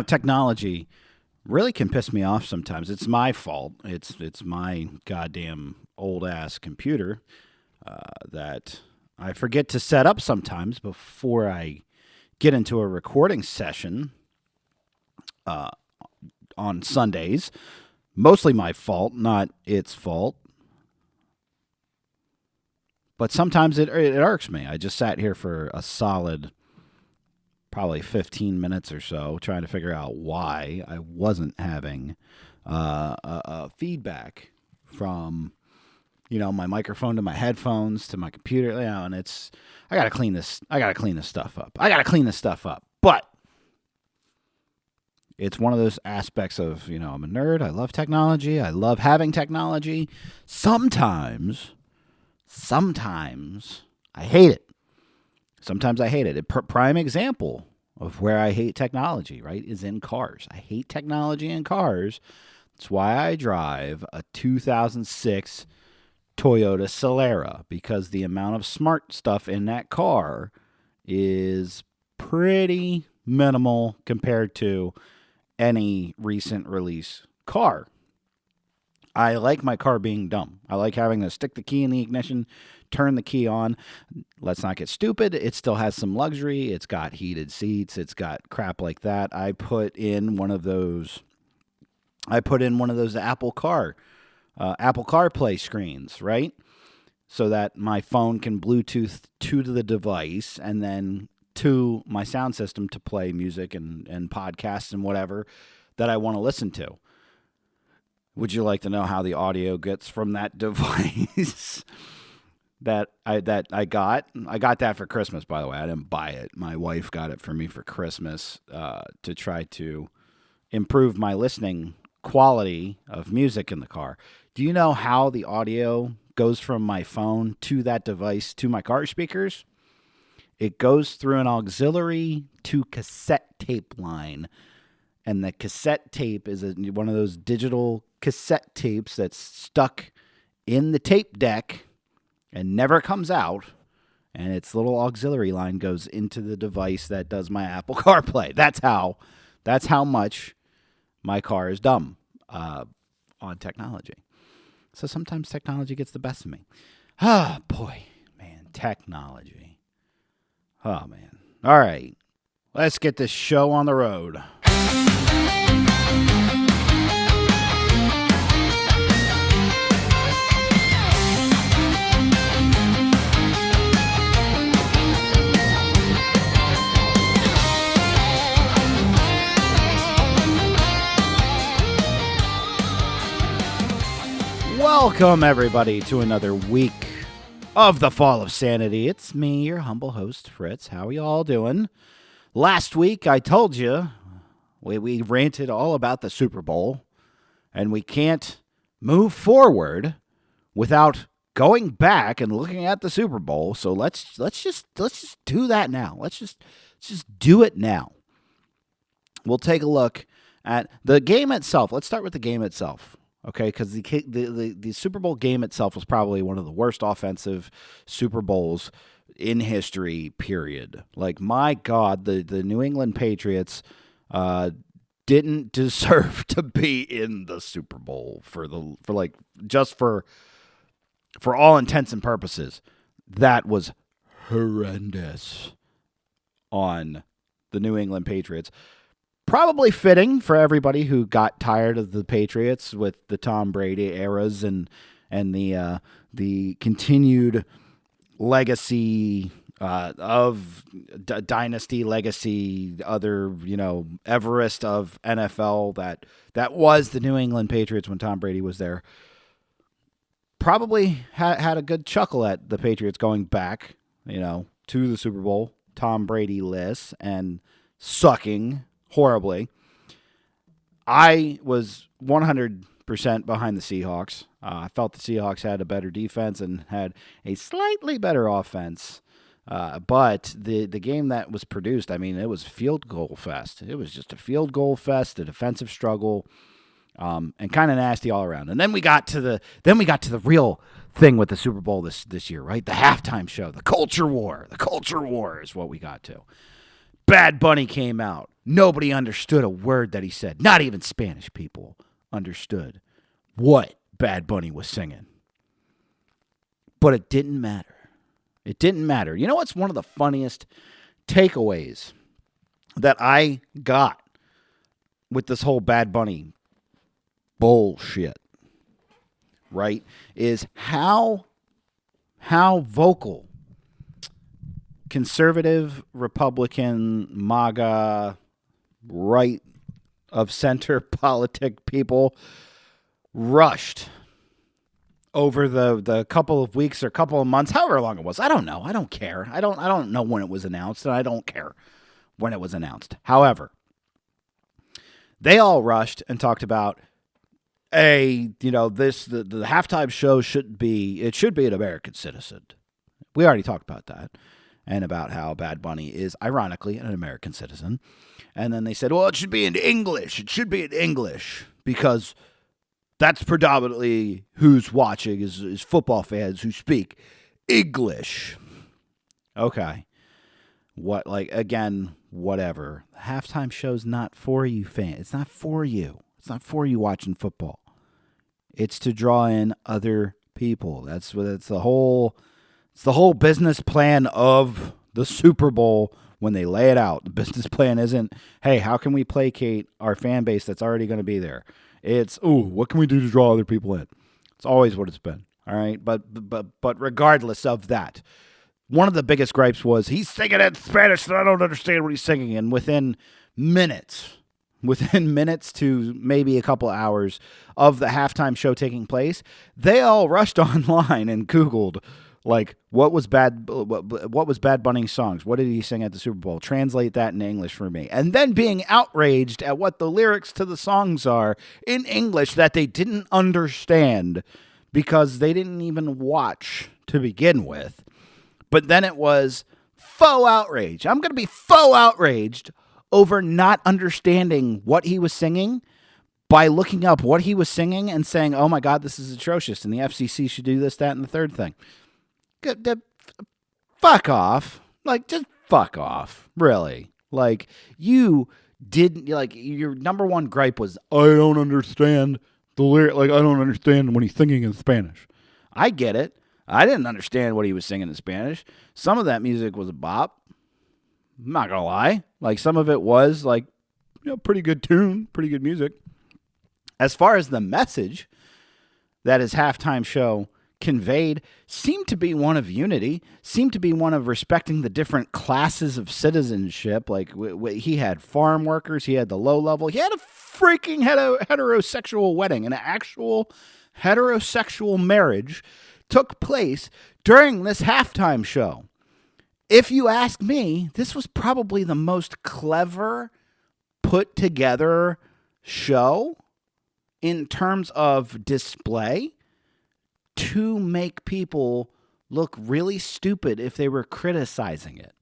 Technology really can piss me off sometimes. It's my fault. It's my goddamn old ass computer that I forget to set up sometimes before I get into a recording session on Sundays. Mostly my fault, not its fault. But sometimes it irks me. I just sat here for a solid probably 15 minutes or so trying to figure out why I wasn't having feedback from my microphone to my headphones to my computer, and I gotta clean this stuff up. But it's one of those aspects of, I'm a nerd. I love technology. I love having technology. Sometimes I hate it. A prime example of where I hate technology, right, is in cars. I hate technology in cars. That's why I drive a 2006 Toyota Celera, because the amount of smart stuff in that car is pretty minimal compared to any recent release car. I like my car being dumb. I like having to stick the key in the ignition, turn the key on. Let's not get stupid. It still has some luxury. It's got heated seats. It's got crap like that. I put in one of those Apple CarPlay screens, right? So that my phone can Bluetooth to the device and then to my sound system to play music and podcasts and whatever that I want to listen to. Would you like to know how the audio gets from that device that I got? I got that for Christmas, by the way. I didn't buy it. My wife got it for me for Christmas to try to improve my listening quality of music in the car. Do you know how the audio goes from my phone to that device to my car speakers? It goes through an auxiliary to cassette tape line. And the cassette tape is one of those digital cassette tapes that's stuck in the tape deck and never comes out. And its little auxiliary line goes into the device that does my Apple CarPlay. That's how much my car is dumb on technology. So sometimes technology gets the best of me. Ah, boy, man, technology. Oh, man. All right, let's get this show on the road. Welcome, everybody, to another week of the Fall of Sanity. It's me, your humble host, Fritz. How are you all doing? Last week, I told you, we ranted all about the Super Bowl, and we can't move forward without going back and looking at the Super Bowl. So let's just do that now. Let's just do it now. We'll take a look at the game itself. Let's start with the game itself. Okay, because the Super Bowl game itself was probably one of the worst offensive Super Bowls in history, period. Like, my God, the New England Patriots didn't deserve to be in the Super Bowl for all intents and purposes. That was horrendous on the New England Patriots. Probably fitting for everybody who got tired of the Patriots with the Tom Brady eras and the continued legacy of dynasty legacy, other Everest of NFL that was the New England Patriots when Tom Brady was there. Probably had a good chuckle at the Patriots going back, to the Super Bowl, Tom Brady list, and sucking horribly. I was 100% behind the Seahawks. I felt the Seahawks had a better defense and had a slightly better offense. But the game that was produced, it was field goal fest. It was just a field goal fest, a defensive struggle, and kind of nasty all around. And then we got to the real thing with the Super Bowl this year, right? The halftime show, the culture war. The culture war is what we got to. Bad Bunny came out. Nobody understood a word that he said. Not even Spanish people understood what Bad Bunny was singing. But it didn't matter. It didn't matter. You know what's one of the funniest takeaways that I got with this whole Bad Bunny bullshit, right, is how vocal conservative, Republican, MAGA, right of center politic people rushed over the couple of weeks or couple of months, however long it was. I don't know. I don't care. I don't know when it was announced, and I don't care when it was announced. However, they all rushed and talked about the halftime show should be an American citizen. We already talked about that, and about how Bad Bunny is ironically an American citizen. And then they said, well, it should be in English. It should be in English because that's predominantly who's watching is football fans who speak English. Okay. Whatever. The halftime show's not for you fans. It's not for you. It's not for you watching football. It's to draw in other people. It's the whole business plan of the Super Bowl when they lay it out. The business plan isn't, hey, how can we placate our fan base that's already going to be there? It's, what can we do to draw other people in? It's always what it's been. All right. But regardless of that, one of the biggest gripes was he's singing in Spanish and I don't understand what he's singing. And within minutes to maybe a couple hours of the halftime show taking place, they all rushed online and Googled, like, what was Bad Bunny's songs? What did he sing at the Super Bowl? Translate that in English for me. And then being outraged at what the lyrics to the songs are in English that they didn't understand because they didn't even watch to begin with. But then it was faux outrage. I'm going to be faux outraged over not understanding what he was singing by looking up what he was singing and saying, oh my God, this is atrocious, and the FCC should do this, that, and the third thing. Fuck off. Like, just fuck off. Really. Like, you didn't, like, your number one gripe was, I don't understand the lyric. Like, I don't understand when he's singing in Spanish. I get it. I didn't understand what he was singing in Spanish. Some of that music was a bop. I'm not going to lie. Like, some of it was, like, pretty good tune, pretty good music. As far as the message that his halftime show conveyed seemed to be one of unity, seemed to be one of respecting the different classes of citizenship. Like, he had farm workers, he had the low level, he had a freaking heterosexual wedding, an actual heterosexual marriage took place during this halftime show. If you ask me, this was probably the most clever put together show in terms of display to make people look really stupid if they were criticizing it.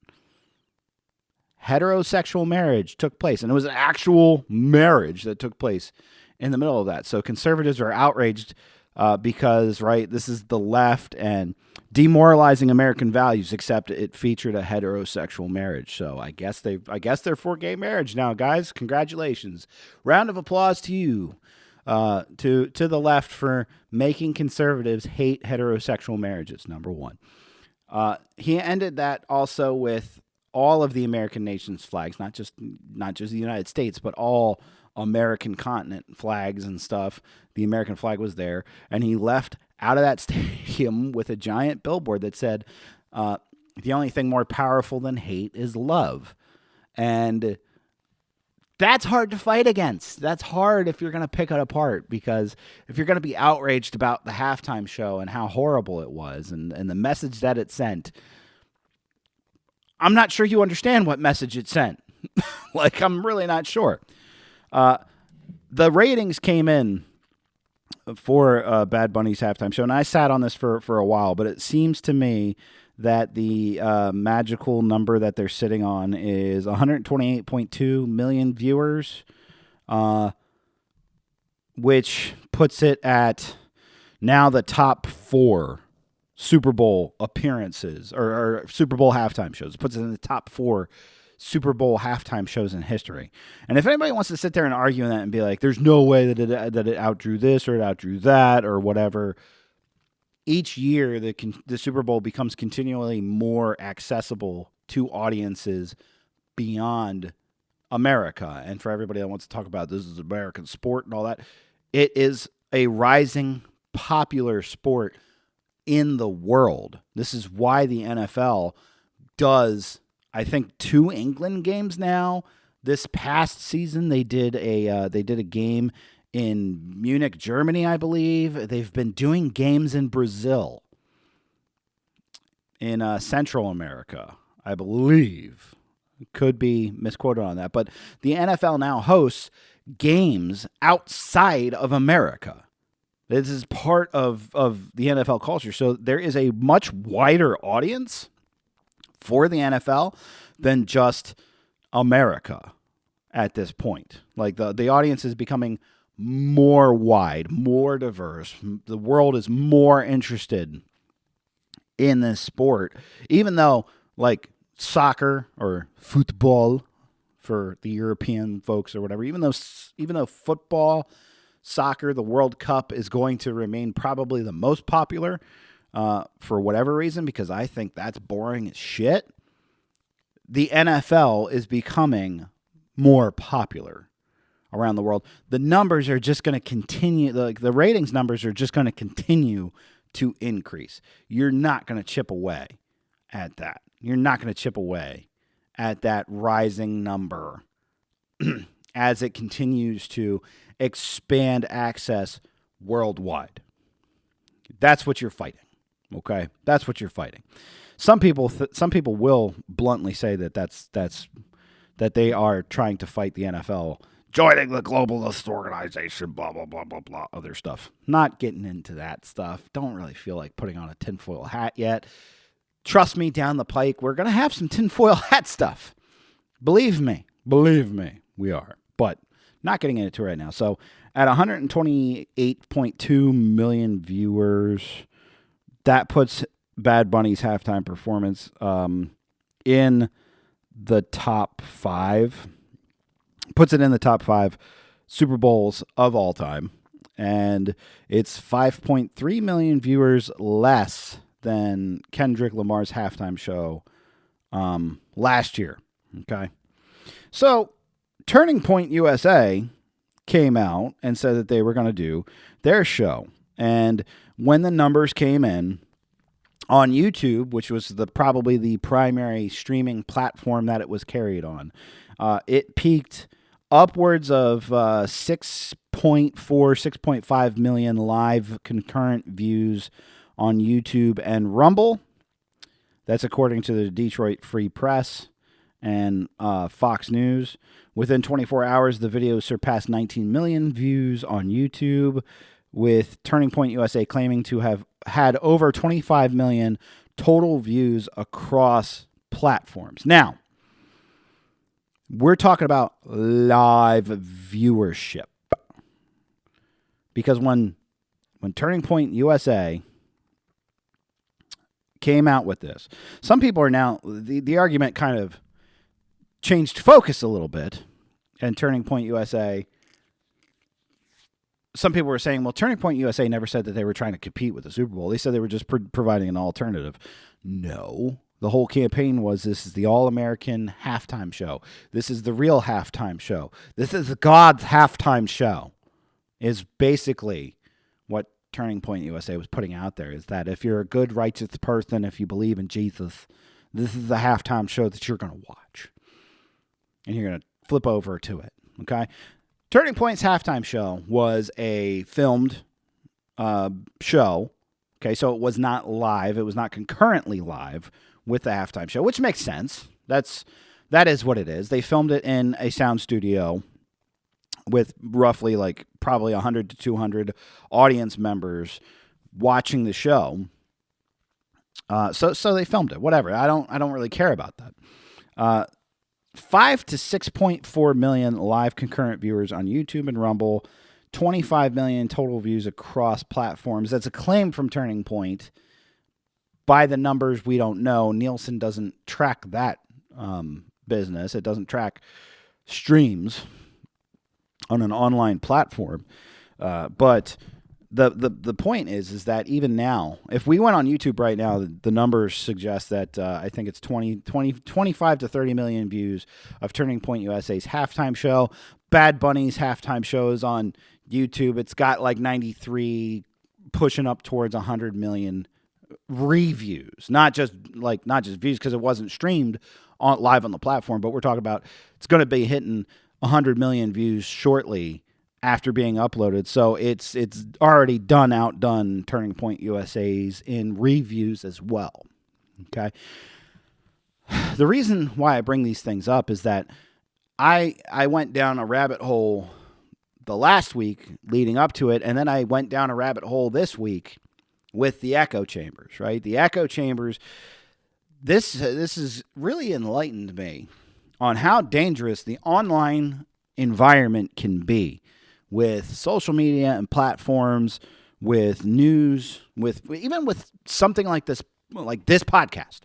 Heterosexual marriage took place, and it was an actual marriage that took place in the middle of that. So conservatives are outraged because, right, this is the left and demoralizing American values, except it featured a heterosexual marriage. So I guess they're for gay marriage now, guys. Congratulations. Round of applause to you. To the left for making conservatives hate heterosexual marriages, number one. He ended that also with all of the American nation's flags, not just the United States, but all American continent flags and stuff. The American flag was there, and he left out of that stadium with a giant billboard that said, the only thing more powerful than hate is love. And that's hard to fight against. That's hard if you're going to pick it apart, because if you're going to be outraged about the halftime show and how horrible it was and the message that it sent, I'm not sure you understand what message it sent. Like, I'm really not sure. The ratings came in for Bad Bunny's halftime show, and I sat on this for a while, but it seems to me that the magical number that they're sitting on is 128.2 million viewers, which puts it at now the top 4 Super Bowl appearances or Super Bowl halftime shows. It puts it in the top 4 Super Bowl halftime shows in history. And if anybody wants to sit there and argue in that and be like, there's no way that it outdrew this or it outdrew that or whatever, each year the Super Bowl becomes continually more accessible to audiences beyond America. And for everybody that wants to talk about this is American sport and all that, it is a rising popular sport in the world. This is why the NFL does, I think, 2 England games now. This past season, they did a game in Munich, Germany, I believe. They've been doing games in Brazil, in Central America, I believe. Could be misquoted on that, but the NFL now hosts games outside of America. This is part of the NFL culture. So there is a much wider audience for the NFL than just America at this point. Like the audience is becoming more wide, more diverse. The world is more interested in this sport, even though like soccer or football for the European folks or whatever, even though football, soccer, the World Cup is going to remain probably the most popular for whatever reason, because I think that's boring as shit. The NFL is becoming more popular around the world. The numbers are just going to continue, the ratings numbers are just going to continue to increase. You're not going to chip away at that. You're not going to chip away at that rising number as it continues to expand access worldwide. That's what you're fighting. Okay? That's what you're fighting. Some people will bluntly say that they are trying to fight the NFL, joining the globalist organization, blah, blah, blah, blah, blah, other stuff. Not getting into that stuff. Don't really feel like putting on a tinfoil hat yet. Trust me, down the pike, we're going to have some tinfoil hat stuff. Believe me, we are. But not getting into it right now. So at 128.2 million viewers, that puts Bad Bunny's halftime performance in the top 5. Puts it in the top 5 Super Bowls of all time. And it's 5.3 million viewers less than Kendrick Lamar's halftime show last year. Okay. So Turning Point USA came out and said that they were going to do their show. And when the numbers came in on YouTube, which was probably the primary streaming platform that it was carried on, it peaked upwards of 6.5 million live concurrent views on YouTube and Rumble. That's according to the Detroit Free Press and Fox News. Within 24 hours, the video surpassed 19 million views on YouTube, with Turning Point USA claiming to have had over 25 million total views across platforms. Now, we're talking about live viewership. Because when Turning Point USA came out with this, some people are now, the argument kind of changed focus a little bit, and Turning Point USA, some people were saying, well, Turning Point USA never said that they were trying to compete with the Super Bowl. They said they were just providing an alternative. No. The whole campaign was, this is the All-American halftime show. This is the real halftime show. This is God's halftime show, is basically what Turning Point USA was putting out there, is that if you're a good, righteous person, if you believe in Jesus, this is the halftime show that you're going to watch. And you're going to flip over to it, okay? Turning Point's halftime show was a filmed show, okay? So it was not live. It was not concurrently live with the halftime show, which makes sense. That is what it is. They filmed it in a sound studio with roughly probably 100 to 200 audience members watching the show. So they filmed it. Whatever. I don't really care about that. 5 to 6.4 million live concurrent viewers on YouTube and Rumble, 25 million total views across platforms. That's a claim from Turning Point. By the numbers, we don't know. Nielsen doesn't track that business. It doesn't track streams on an online platform. But the point is that even now, if we went on YouTube right now, the numbers suggest that I think it's 25 to 30 million views of Turning Point USA's halftime show. Bad Bunny's halftime show is on YouTube. It's got like 93, pushing up towards 100 million reviews, not just views, because it wasn't streamed live on the platform, but we're talking about it's going to be hitting 100 million views shortly after being uploaded. So it's already outdone Turning Point USA's in reviews as well. Okay. The reason why I bring these things up is that I went down a rabbit hole the last week leading up to it, and then I went down a rabbit hole this week with the echo chambers, right? The echo chambers, this has really enlightened me on how dangerous the online environment can be with social media and platforms, with news, even with something like this podcast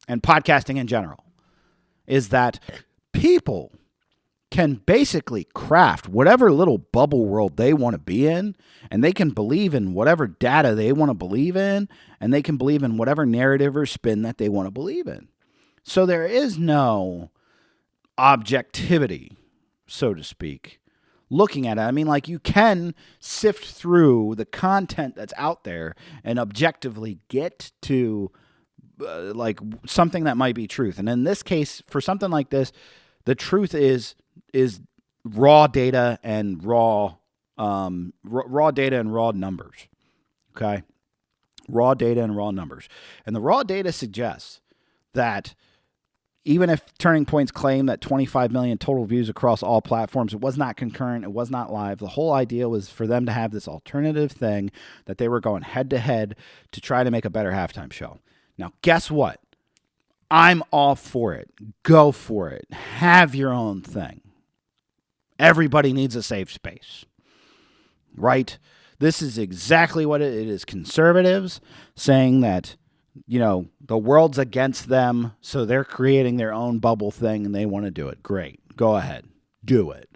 and podcasting in general, is that people can basically craft whatever little bubble world they want to be in, and they can believe in whatever data they want to believe in, and they can believe in whatever narrative or spin that they want to believe in. So there is no objectivity, so to speak, looking at it. I mean, like, you can sift through the content that's out there and objectively get to like something that might be truth. And in this case, for something like this, the truth is raw data and raw data and raw numbers. Okay, raw data and raw numbers, and the raw data suggests that even if Turning Point's claim that 25 million total views across all platforms, it was not concurrent, it was not live. The whole idea was for them to have this alternative thing that they were going head to head to try to make a better halftime show. Now, guess what? I'm all for it. Go for it. Have your own thing. Everybody needs a safe space, right? This is exactly what it is. Conservatives saying that, you know, the world's against them, so they're creating their own bubble thing and they want to do it. Great. Go ahead. Do it.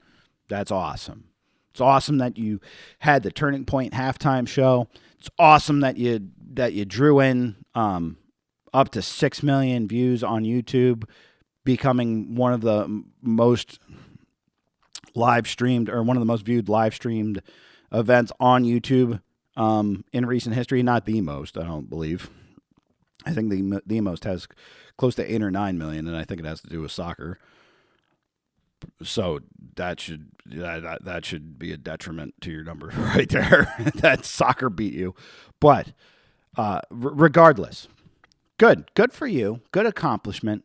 That's awesome. It's awesome that you had the Turning Point halftime show. It's awesome that you drew in up to 6 million views on YouTube, becoming one of the most live streamed, or one of the most viewed live streamed events on YouTube in recent history. Not the most, I don't believe. I think the most has close to 8 or 9 million, and I think it has to do with soccer. So that should be a detriment to your numbers right there. That soccer beat you. But regardless, good for you. Good accomplishment.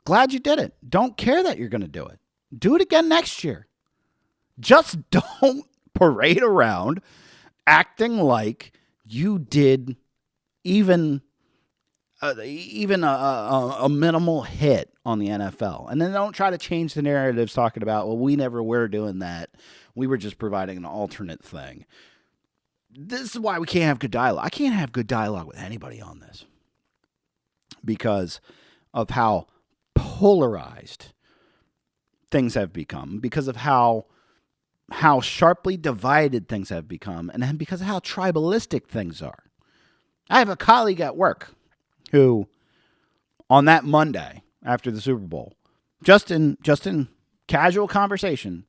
Glad you did it. Don't care that you're going to do it. Do it again next year. Just don't parade around acting like you did even a minimal hit on the NFL. And then don't try to change the narratives talking about, well, we never were doing that. We were just providing an alternate thing. This is why we can't have good dialogue. I can't have good dialogue with anybody on this because of how polarized things have become, because of how sharply divided things have become, and then because of how tribalistic things are. I have a colleague at work who, on that Monday after the Super Bowl, just in casual conversation,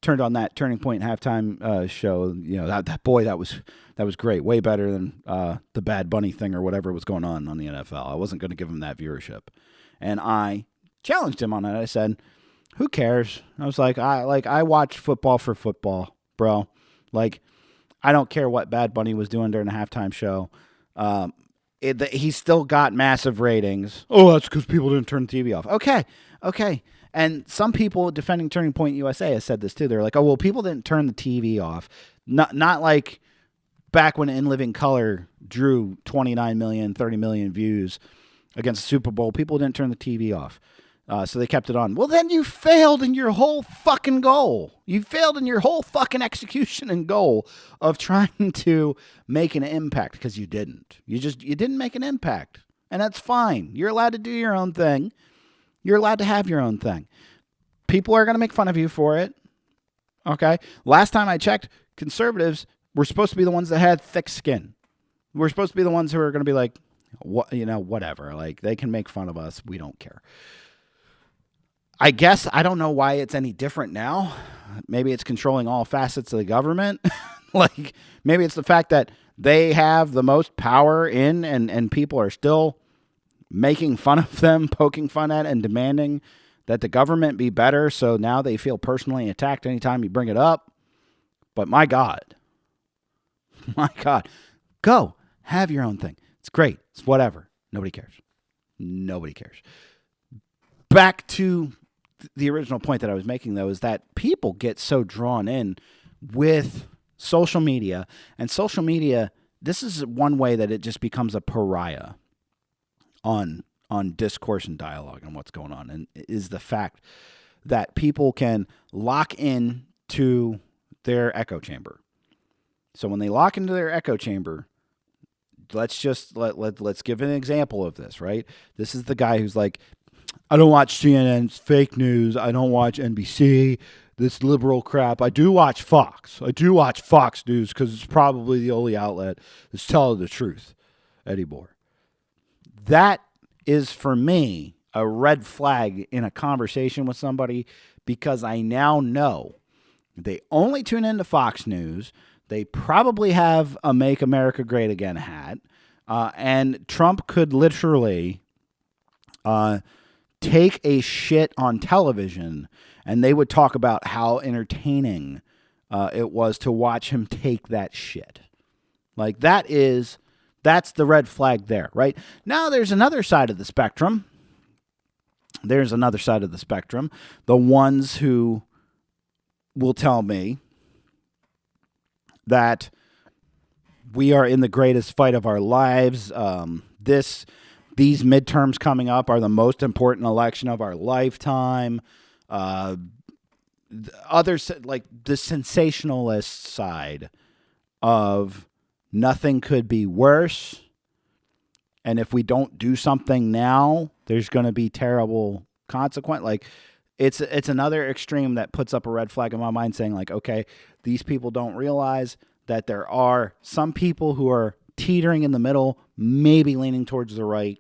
turned on that Turning Point halftime show. You know, that was great, way better than the Bad Bunny thing or whatever was going on the NFL. I wasn't going to give him that viewership, and I challenged him on it. I said, "Who cares?" I was like, I watch football for football, bro. Like, I don't care what Bad Bunny was doing during the halftime show. He still got massive ratings. Oh, that's because people didn't turn the TV off. Okay. And some people defending Turning Point USA has said this too. They're like, oh, well, people didn't turn the TV off. Not like back when In Living Color drew 29 million, 30 million views against the Super Bowl. People didn't turn the TV off. So they kept it on. Well, then you failed in your whole fucking goal. You failed in your whole fucking execution and goal of trying to make an impact, because you didn't. You didn't make an impact. And that's fine. You're allowed to do your own thing. You're allowed to have your own thing. People are going to make fun of you for it. Okay? Last time I checked, conservatives were supposed to be the ones that had thick skin. We're supposed to be the ones who are going to be like, whatever. Like, they can make fun of us. We don't care. I guess I don't know why it's any different now. Maybe it's controlling all facets of the government. Like, maybe it's the fact that they have the most power in, and people are still making fun of them, poking fun at, and demanding that the government be better. So now they feel personally attacked anytime you bring it up. But my God, go have your own thing. It's great. It's whatever. Nobody cares. Nobody cares. Back to the original point that I was making, though, is that people get so drawn in with social media. And social media, this is one way that it just becomes a pariah on discourse and dialogue and what's going on. And is the fact that people can lock in to their echo chamber. So when they lock into their echo chamber, let's give an example of this, right? This is the guy who's like, I don't watch CNN, it's fake news. I don't watch NBC, this liberal crap. I do watch Fox. I do watch Fox News because it's probably the only outlet that's telling the truth anymore. That is, for me, a red flag in a conversation with somebody, because I now know they only tune into Fox News. They probably have a Make America Great Again hat. And Trump could literally take a shit on television, and they would talk about how entertaining it was to watch him take that shit. Like, that's the red flag there, right? Now there's another side of the spectrum. The ones who will tell me that we are in the greatest fight of our lives. These midterms coming up are the most important election of our lifetime. Others, like the sensationalist side of nothing could be worse, and if we don't do something now, there's going to be terrible consequence. Like, it's another extreme that puts up a red flag in my mind, saying like, okay, these people don't realize that there are some people who are teetering in the middle, maybe leaning towards the right,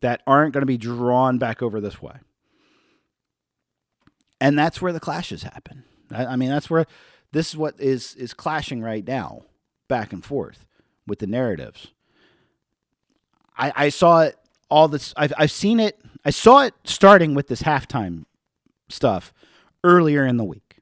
that aren't going to be drawn back over this way. And that's where the clashes happen. I mean, that's where this is what is clashing right now, back and forth with the narratives. I saw it all this. I've seen it. I saw it starting with this halftime stuff earlier in the week.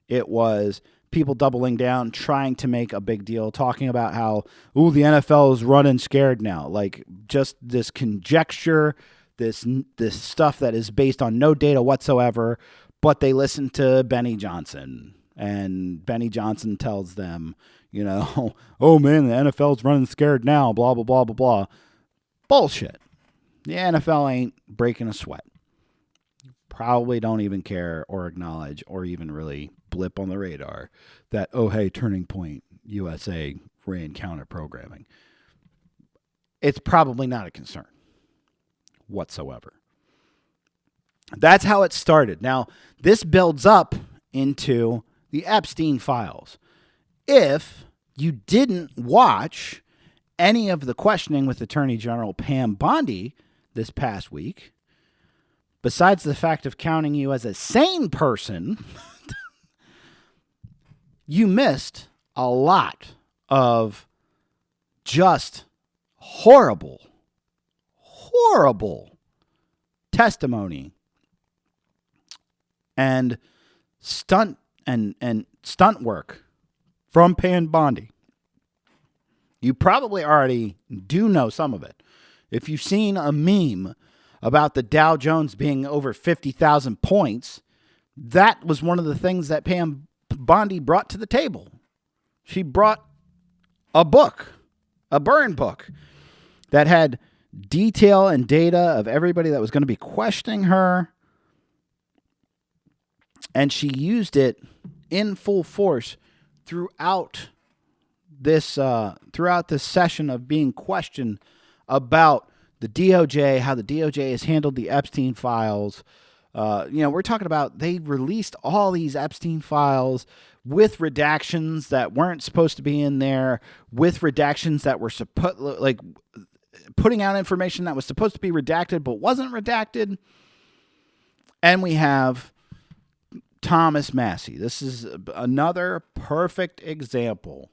It was people doubling down, trying to make a big deal, talking about how, the NFL is running scared now. Like, just this conjecture, this stuff that is based on no data whatsoever, but they listen to Benny Johnson, and Benny Johnson tells them, oh man, the NFL's running scared now, blah, blah, blah, blah, blah. Bullshit. The NFL ain't breaking a sweat. Probably don't even care or acknowledge or even really blip on the radar that, hey, Turning Point USA ran counter programming. It's probably not a concern whatsoever. That's how it started. Now, this builds up into the Epstein Files. If you didn't watch any of the questioning with Attorney General Pam Bondi this past week, besides the fact of counting you as a sane person, you missed a lot of just horrible testimony and stunt work from Pam Bondi. You probably already do know some of it. If you've seen a meme about the Dow Jones being over 50,000 points, that was one of the things that Pam Bondi brought to the table. She brought a book, a burn book, that had detail and data of everybody that was going to be questioning her. And she used it in full force throughout this session of being questioned about the DOJ, how the DOJ has handled the Epstein Files. We're talking about they released all these Epstein Files with redactions that weren't supposed to be in there, with redactions that were putting out information that was supposed to be redacted but wasn't redacted. And we have Thomas Massie. This is another perfect example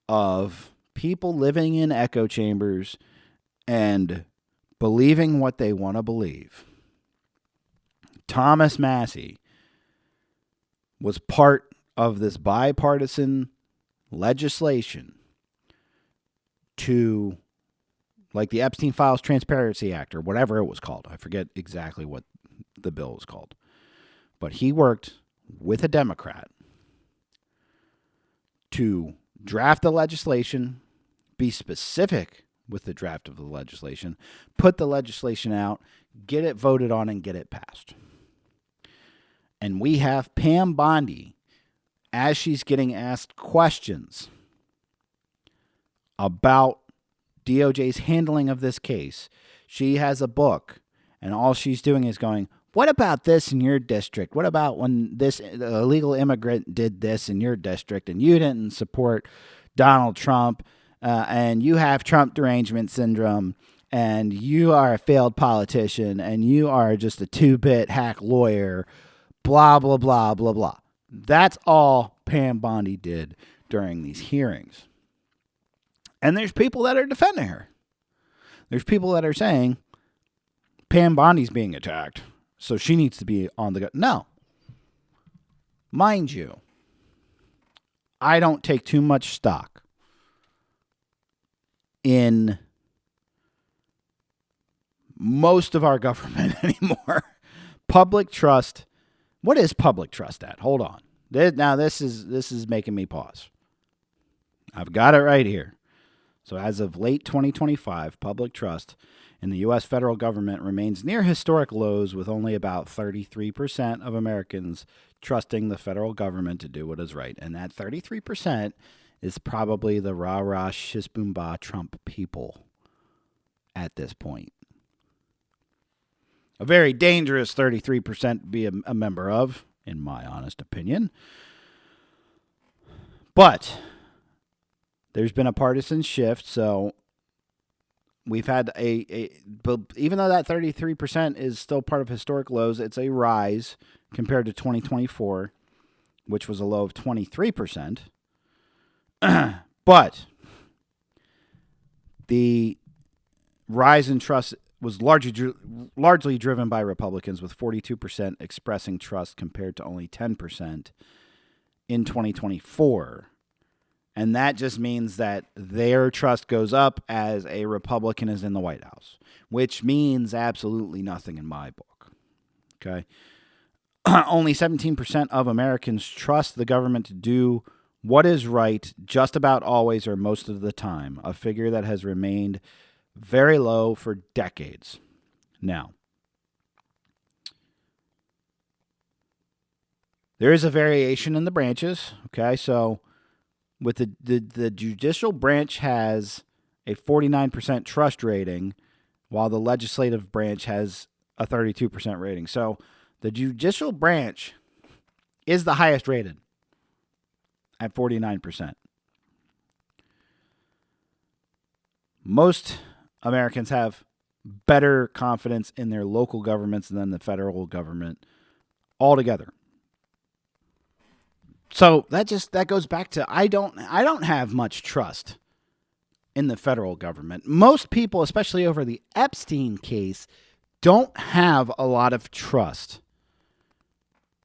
of people living in echo chambers and believing what they want to believe. Thomas Massie was part of this bipartisan legislation to, like the Epstein Files Transparency Act or whatever it was called. I forget exactly what the bill was called. But he worked with a Democrat to draft the legislation, be specific with the draft of the legislation, put the legislation out, get it voted on, and get it passed. And we have Pam Bondi, as she's getting asked questions about DOJ's handling of this case. She has a book, and all she's doing is going, what about this in your district? What about when this illegal immigrant did this in your district and you didn't support Donald Trump and you have Trump derangement syndrome and you are a failed politician and you are just a two-bit hack lawyer, blah, blah, blah, blah, blah. That's all Pam Bondi did during these hearings. And there's people that are defending her. There's people that are saying Pam Bondi's being attacked, so she needs to be on the go. No. Mind you, I don't take too much stock in most of our government anymore. Public trust. What is public trust at? Hold on. Now this is making me pause. I've got it right here. So as of late 2025, public trust in the U.S. federal government remains near historic lows, with only about 33% of Americans trusting the federal government to do what is right. And that 33% is probably the rah-rah, shiz-boom-bah Trump people at this point. A very dangerous 33% to be a member of, in my honest opinion. But there's been a partisan shift, so we've had but even though that 33% is still part of historic lows, it's a rise compared to 2024, which was a low of 23%. But the rise in trust was largely driven by Republicans, with 42% expressing trust compared to only 10% in 2024. And that just means that their trust goes up as a Republican is in the White House, which means absolutely nothing in my book. Okay? Only 17% of Americans trust the government to do what is right just about always or most of the time, a figure that has remained very low for decades. Now, there is a variation in the branches. Okay, so with the judicial branch has a 49% trust rating, while the legislative branch has a 32% rating. So the judicial branch is the highest rated at 49%. Most Americans have better confidence in their local governments than the federal government altogether. So that goes back to I don't have much trust in the federal government. Most people, especially over the Epstein case, don't have a lot of trust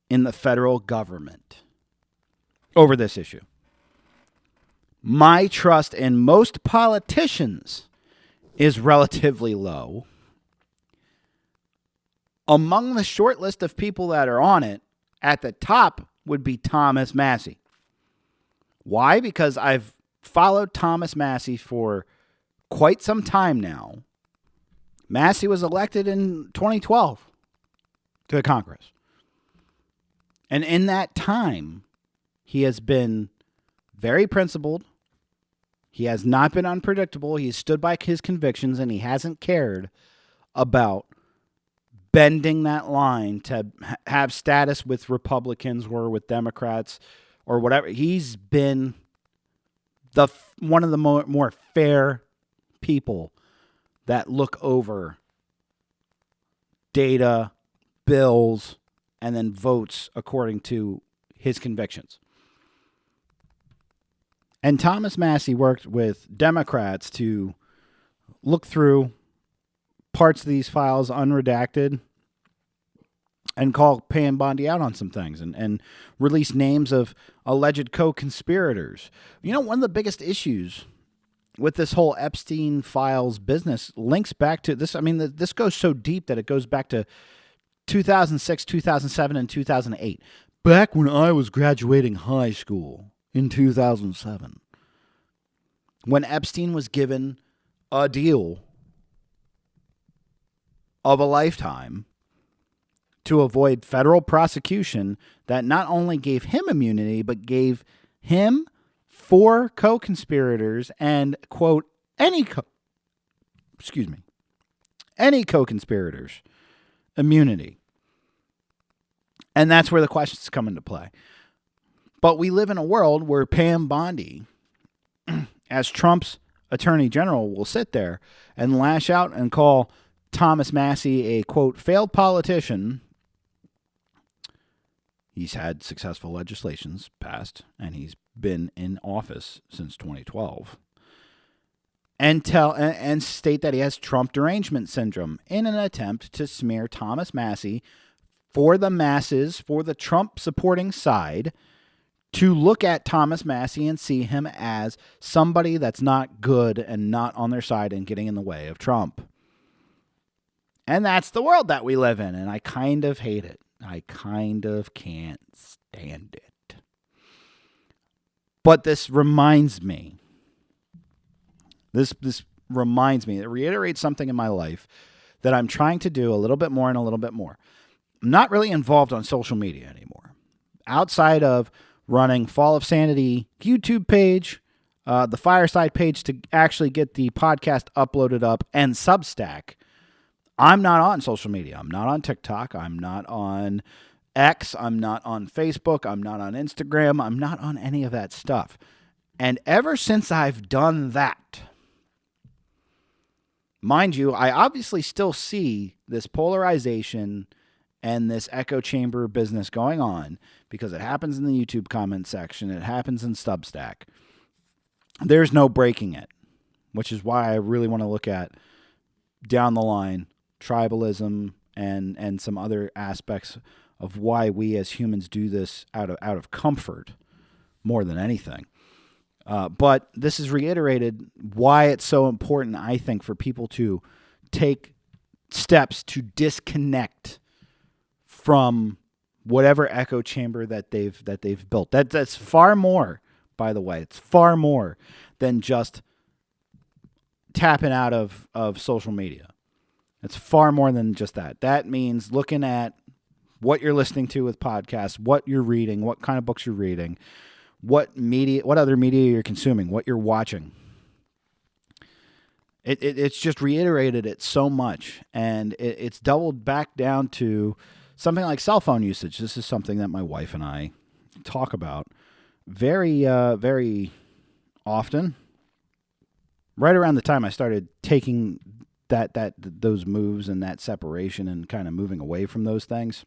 in the federal government over this issue. My trust in most politicians is relatively low. Among the short list of people that are on it, at the top would be Thomas Massie. Why? Because I've followed Thomas Massie for quite some time now. Massie was elected in 2012 to the Congress. And in that time, he has been very principled, He has not been unpredictable. He's stood by his convictions, and he hasn't cared about bending that line to have status with Republicans or with Democrats or whatever. He's been one of the more fair people that look over data, bills, and then votes according to his convictions. And Thomas Massie worked with Democrats to look through parts of these files unredacted and call Pam Bondi out on some things and release names of alleged co-conspirators. You know, one of the biggest issues with this whole Epstein Files business links back to this. I mean, this goes so deep that it goes back to 2006, 2007, and 2008. Back when I was graduating high school in 2007, when Epstein was given a deal of a lifetime to avoid federal prosecution that not only gave him immunity, but gave him 4 co-conspirators and, quote, any co-conspirators immunity. And that's where the questions come into play. But we live in a world where Pam Bondi, as Trump's attorney general, will sit there and lash out and call Thomas Massie a, quote, failed politician. He's had successful legislations passed, and he's been in office since 2012. And state that he has Trump derangement syndrome in an attempt to smear Thomas Massie for the masses, for the Trump supporting side, to look at Thomas Massie and see him as somebody that's not good and not on their side and getting in the way of Trump. And that's the world that we live in, and I kind of hate it. I kind of can't stand it. But this reminds me. This reminds me. It reiterates something in my life that I'm trying to do a little bit more and a little bit more. I'm not really involved on social media anymore. Outside of running Fall of Sanity YouTube page, the Fireside page to actually get the podcast uploaded up, and Substack, I'm not on social media. I'm not on TikTok. I'm not on X. I'm not on Facebook. I'm not on Instagram. I'm not on any of that stuff. And ever since I've done that, mind you, I obviously still see this polarization and this echo chamber business going on because it happens in the YouTube comment section. It happens in Substack. There's no breaking it, which is why I really want to look at down the line tribalism and some other aspects of why we as humans do this out of comfort more than anything. But this is reiterated why it's so important, I think, for people to take steps to disconnect from whatever echo chamber that they've built. That's far more, by the way. It's far more than just tapping out of social media. It's far more than just that. That means looking at what you're listening to with podcasts, what you're reading, what kind of books you're reading, what other media you're consuming, what you're watching. It's just reiterated it so much, and it's doubled back down to something like cell phone usage. This is something that my wife and I talk about very, very often. Right around the time I started taking those moves and that separation and kind of moving away from those things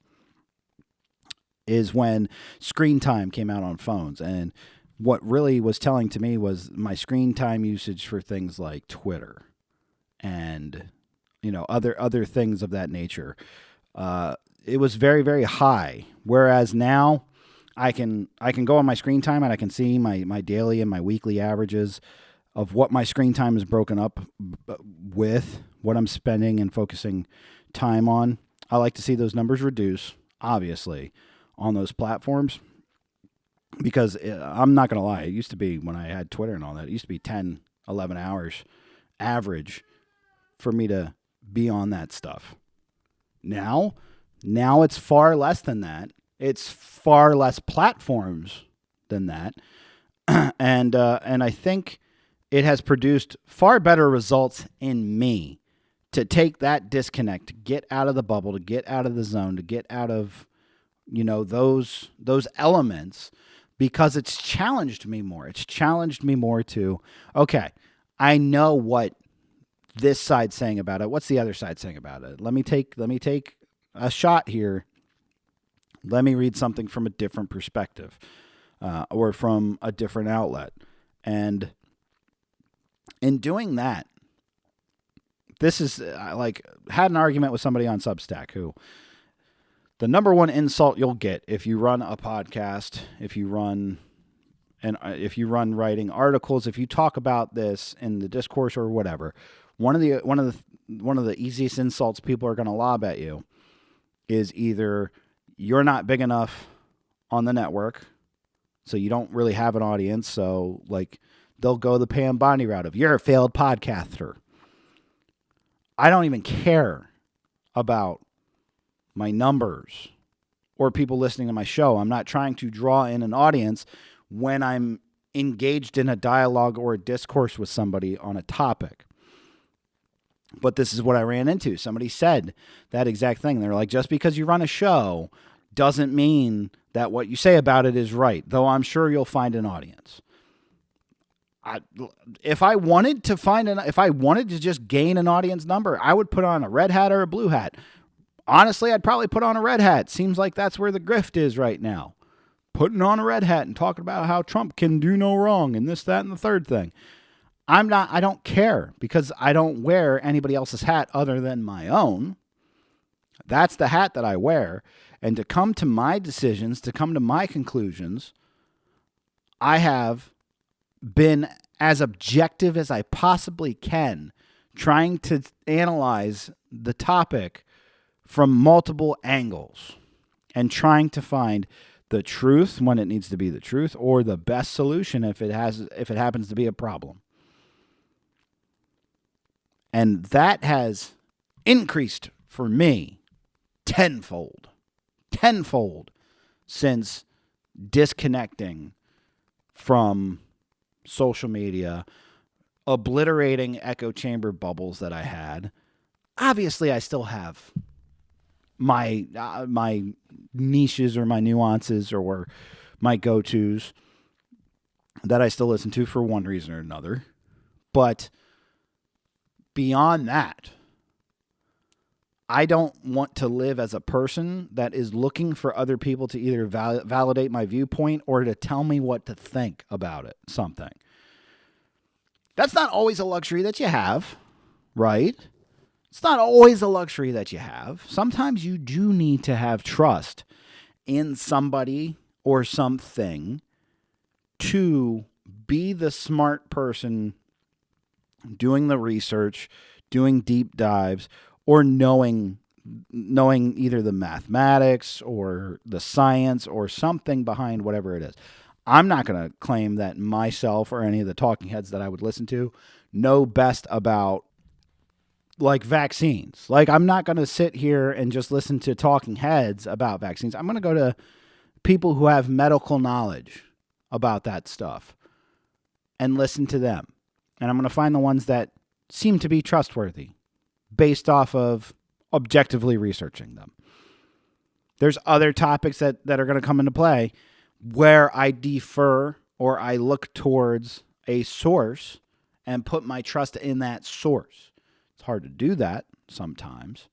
is when screen time came out on phones. And what really was telling to me was my screen time usage for things like Twitter and, other things of that nature. It was very, very high. Whereas now I can go on my screen time and I can see my daily and my weekly averages of what my screen time is broken up with, what I'm spending and focusing time on. I like to see those numbers reduce, obviously, on those platforms. Because I'm not going to lie, it used to be, when I had Twitter and all that, it used to be 10, 11 hours average for me to be on that stuff. Now it's far less than that. It's far less platforms than that. And I think it has produced far better results in me to take that disconnect, to get out of the bubble, to get out of the zone, to get out of, those elements, because it's challenged me more. It's challenged me more to, okay, I know what this side's saying about it. What's the other side saying about it? Let me take a shot here. Let me read something from a different perspective, or from a different outlet. And in doing that, this is had an argument with somebody on Substack who the number one insult you'll get if you run a podcast, if you run writing articles, if you talk about this in the discourse or whatever, one of the easiest insults people are going to lob at you is either you're not big enough on the network, so you don't really have an audience, so they'll go the Pam Bondi route of you're a failed podcaster. I don't even care about my numbers or people listening to my show. I'm not trying to draw in an audience when I'm engaged in a dialogue or a discourse with somebody on a topic. But this is what I ran into. Somebody said that exact thing. They're like, just because you run a show doesn't mean that what you say about it is right, though I'm sure you'll find an audience. If I wanted to just gain an audience number, I would put on a red hat or a blue hat. Honestly, I'd probably put on a red hat. Seems like that's where the grift is right now. Putting on a red hat and talking about how Trump can do no wrong and this, that, and the third thing. I don't care because I don't wear anybody else's hat other than my own. That's the hat that I wear. And to come to my decisions, to come to my conclusions, I have been as objective as I possibly can, trying to analyze the topic from multiple angles and trying to find the truth when it needs to be the truth, or the best solution if it happens to be a problem. And that has increased for me tenfold since disconnecting from social media, obliterating echo chamber bubbles that I had. Obviously, I still have my niches or my nuances or my go-tos that I still listen to for one reason or another. But beyond that, I don't want to live as a person that is looking for other people to either validate my viewpoint or to tell me what to think about it, something. That's not always a luxury that you have, right? It's not always a luxury that you have. Sometimes you do need to have trust in somebody or something to be the smart person doing the research, doing deep dives, or knowing either the mathematics or the science or something behind whatever it is. I'm not going to claim that myself or any of the talking heads that I would listen to know best about vaccines. I'm not going to sit here and just listen to talking heads about vaccines. I'm going to go to people who have medical knowledge about that stuff and listen to them. And I'm going to find the ones that seem to be trustworthy based off of objectively researching them. There's other topics that are going to come into play where I defer or I look towards a source and put my trust in that source. It's hard to do that sometimes,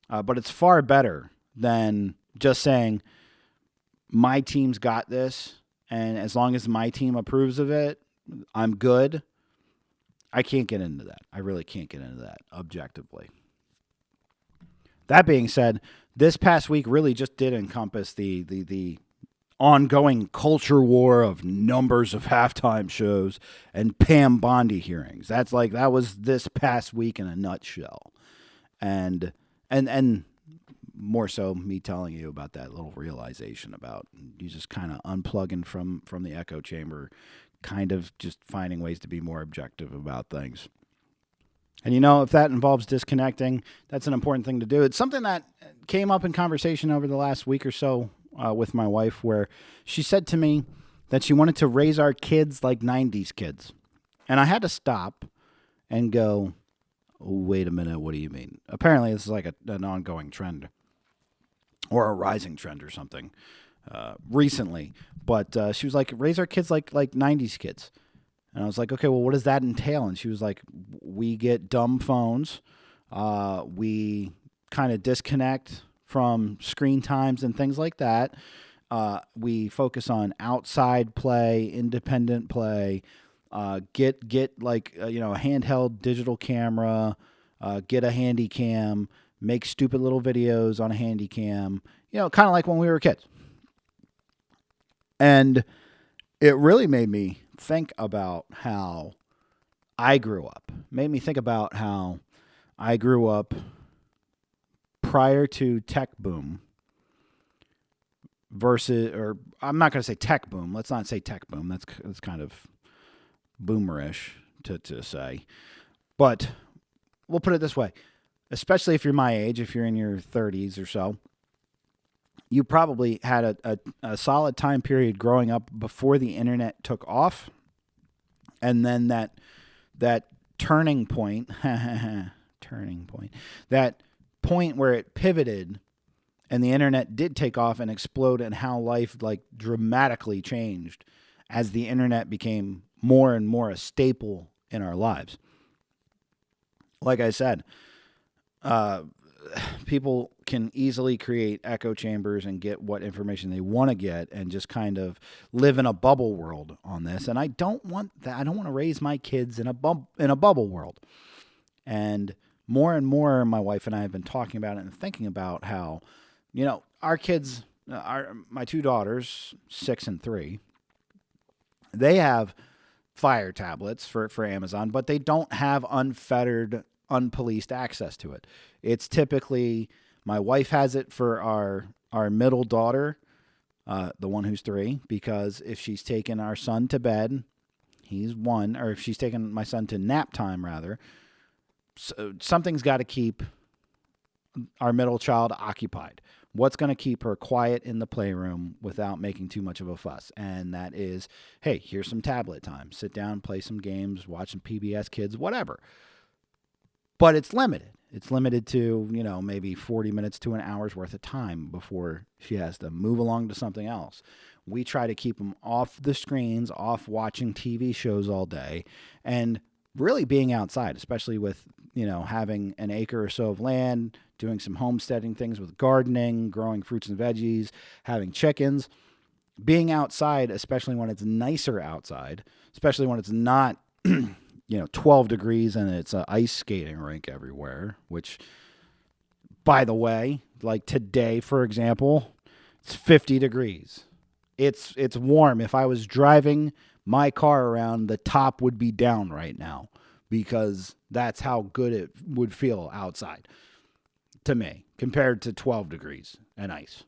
but it's far better than just saying my team's got this, and as long as my team approves of it, I'm good. I can't get into that. I really can't get into that objectively. That being said, this past week really just did encompass the ongoing culture war of numbers of halftime shows and Pam Bondi hearings. That was this past week in a nutshell. And more so me telling you about that little realization about you just kind of unplugging from the echo chamber, kind of just finding ways to be more objective about things. And if that involves disconnecting, that's an important thing to do. It's something that came up in conversation over the last week or so with my wife, where she said to me that she wanted to raise our kids like 90s kids. And I had to stop and go, wait a minute, what do you mean? Apparently, this is like an ongoing trend or a rising trend or something recently. But she was like, raise our kids like 90s kids. And I was like, okay, well, what does that entail? And she was like, we get dumb phones. We kind of disconnect from screen times and things like that. We focus on outside play, independent play. Get like a handheld digital camera. Get a handy cam. Make stupid little videos on a handy cam. Kind of like when we were kids. And it really made me think about how I grew up. Made me think about how I grew up prior to tech boom versus, or I'm not going to say tech boom. Let's not say tech boom. That's kind of boomerish to say. But we'll put it this way. Especially if you're my age, if you're in your 30s or so, you probably had a solid time period growing up before the internet took off. And then that turning point, that point where it pivoted and the internet did take off and explode, and how life like dramatically changed as the internet became more and more a staple in our lives. Like I said, people can easily create echo chambers and get what information they want to get and just kind of live in a bubble world on this. And I don't want that. I don't want to raise my kids in a bubble world. And more, my wife and I have been talking about it and thinking about how, our kids, my two daughters, 6 and 3, they have Fire tablets for Amazon, but they don't have unfettered, unpoliced access to it. It's typically, my wife has it for our middle daughter, the one who's 3, because if she's taken our son to bed, he's 1, or if she's taken my son to nap time rather, so something's got to keep our middle child occupied. What's going to keep her quiet in the playroom without making too much of a fuss? And that is, hey, here's some tablet time. Sit down, play some games, watch some PBS Kids, whatever. But it's limited. It's limited to, maybe 40 minutes to an hour's worth of time before she has to move along to something else. We try to keep them off the screens, off watching TV shows all day, and really being outside, especially with, having an acre or so of land, doing some homesteading things with gardening, growing fruits and veggies, having chickens. Being outside, especially when it's nicer outside, especially when it's not 12 degrees and it's an ice skating rink everywhere, which, by the way, like today, for example, it's 50 degrees. It's warm. If I was driving my car around, the top would be down right now because that's how good it would feel outside to me compared to 12 degrees and ice.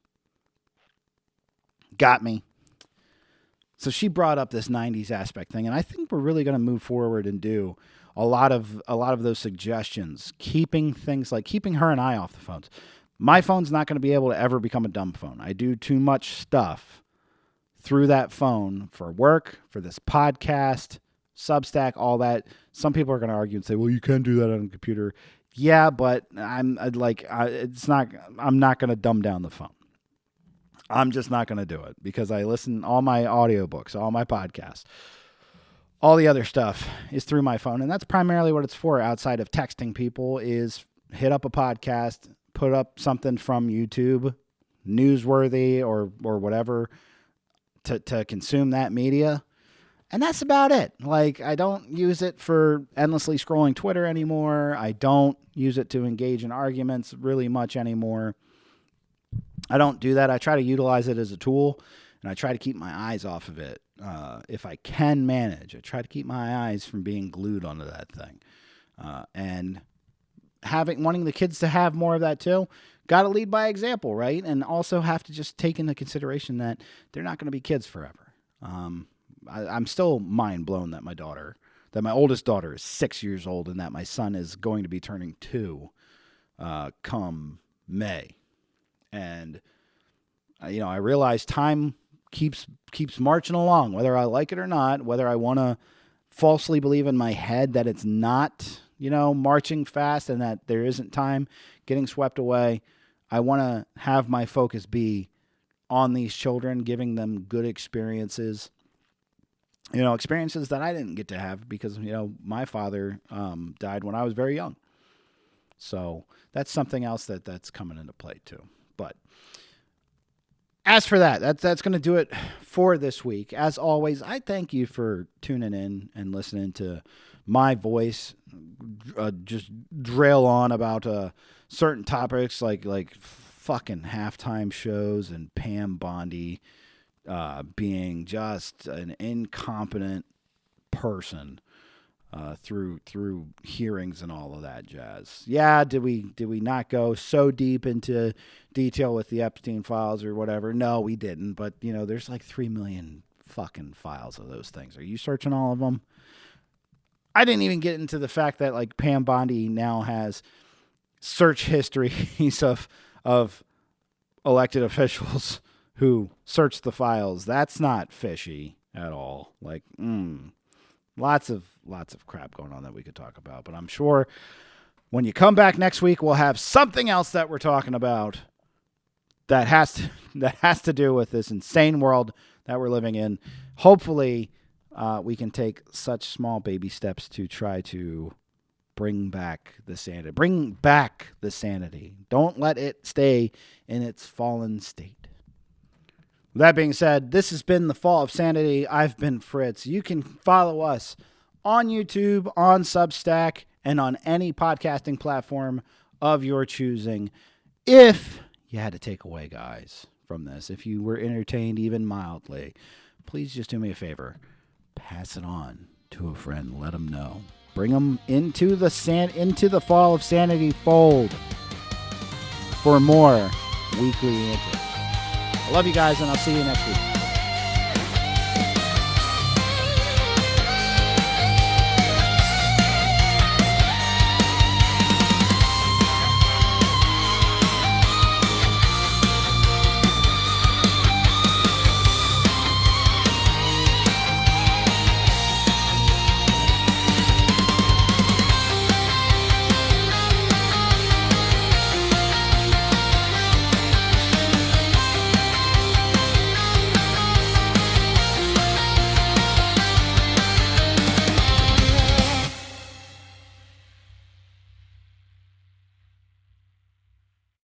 Got me. So she brought up this 90s aspect thing, and I think we're really going to move forward and do a lot of those suggestions, keeping things like keeping her and I off the phones. My phone's not going to be able to ever become a dumb phone. I do too much stuff through that phone for work, for this podcast, Substack, all that. Some people are going to argue and say, well, you can do that on a computer. Yeah, but I'm not going to dumb down the phone. I'm just not going to do it because I listen all my audiobooks, all my podcasts, all the other stuff is through my phone. And that's primarily what it's for outside of texting people is hit up a podcast, put up something from YouTube, newsworthy or whatever to consume that media. And that's about it. Like, I don't use it for endlessly scrolling Twitter anymore. I don't use it to engage in arguments really much anymore. I don't do that. I try to utilize it as a tool, and I try to keep my eyes off of it if I can manage. I try to keep my eyes from being glued onto that thing. And wanting the kids to have more of that too, got to lead by example, right? And also have to just take into consideration that they're not going to be kids forever. I'm still mind blown that my oldest daughter is 6 years old and that my son is going to be turning 2 come May. And, I realize time keeps marching along, whether I like it or not, whether I want to falsely believe in my head that it's not, marching fast and that there isn't time getting swept away. I want to have my focus be on these children, giving them good experiences, experiences that I didn't get to have because, my father died when I was very young. So that's something else that's coming into play too. But as for that's going to do it for this week. As always, I thank you for tuning in and listening to my voice just drill on about certain topics like fucking halftime shows and Pam Bondi being just an incompetent person through hearings and all of that jazz. Yeah, did we not go so deep into detail with the Epstein Files or whatever? No, we didn't. But there's like 3 million fucking files of those things. Are you searching all of them? I didn't even get into the fact that like Pam Bondi now has search histories of elected officials who searched the files. That's not fishy at all. Like, lots of crap going on that we could talk about. But I'm sure when you come back next week, we'll have something else that we're talking about that has to do with this insane world that we're living in. Hopefully, we can take such small baby steps to try to bring back the sanity. Bring back the sanity. Don't let it stay in its fallen state. With that being said, this has been The Fall of Sanity. I've been Fritz. You can follow us on YouTube, on Substack, and on any podcasting platform of your choosing. If you had to take away, guys, from this, if you were entertained even mildly, please just do me a favor. Pass it on to a friend. Let them know. Bring them into the Fall of Sanity fold for more weekly antics. I love you guys, and I'll see you next week.